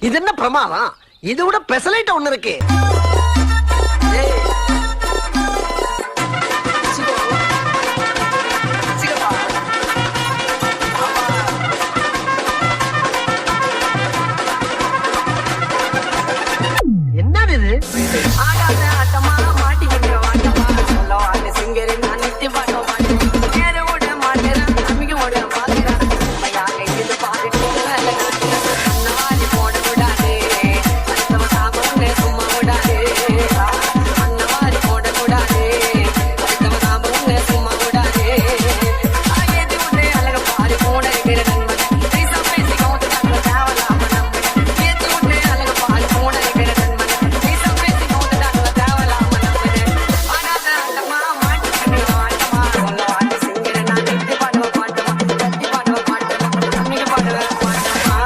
இது என்ன பிரமாதம்? இது விட பெசலைட் ஒண்ணு இருக்கு. என்னது இது? ஆகாத ஆட்டமா மாட்டிக்கிட்டு வாட்டமா சொல்ல வாங்க சிங்கரி நான் நித்தி பாட்டோ மாட்டேன் நேர ஓட மாட்டேன் அம்மிக்கு ஓட பாக்குறேன் யாக இது பாட்டு அண்ணாடி போடக்கூடாது அடுத்தவ சாபங்க சும்மா விடாது அண்ணாடி போடக்கூடாது அடுத்தவ சாபங்க சும்மா விடாது ஆயது உடனே அழக பாரு போட இருக்கிற நண்பன் பேச பேசி கவுத்து தங்க தேவலாம நம்பன் ஏத்து உடனே அழக பாரு போட இருக்கிற நண்பன் பேச பேசி கவுத்து தங்க தேவலாம நம்பன் ஆனாத ஆட்டமா மாட்டிக்கிட்டு ஆட்டமா சொல்ல வாங்க சிங்கர நான் நித்தி பாடுவ பாட்டமா கத்தி பாடுவ பாட்டமா அம்மிக்கு பாடுவ பாட்டமா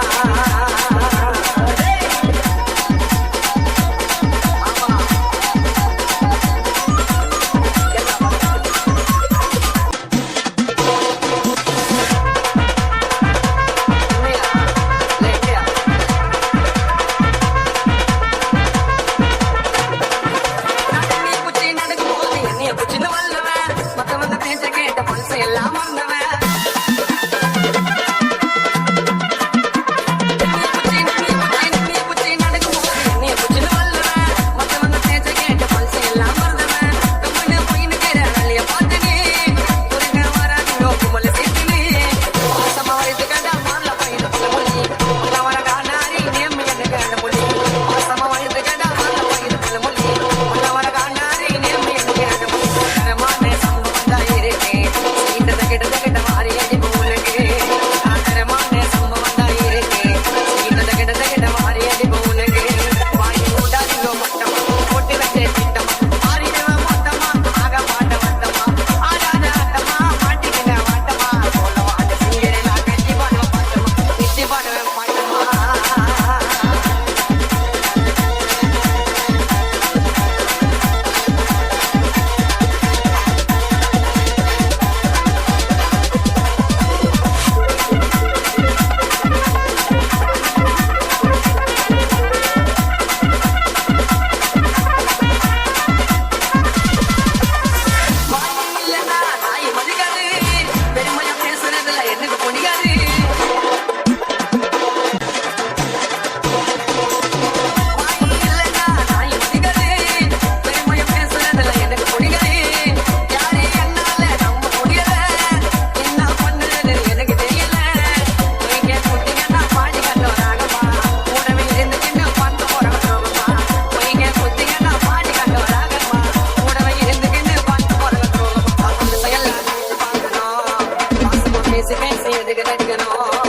Say,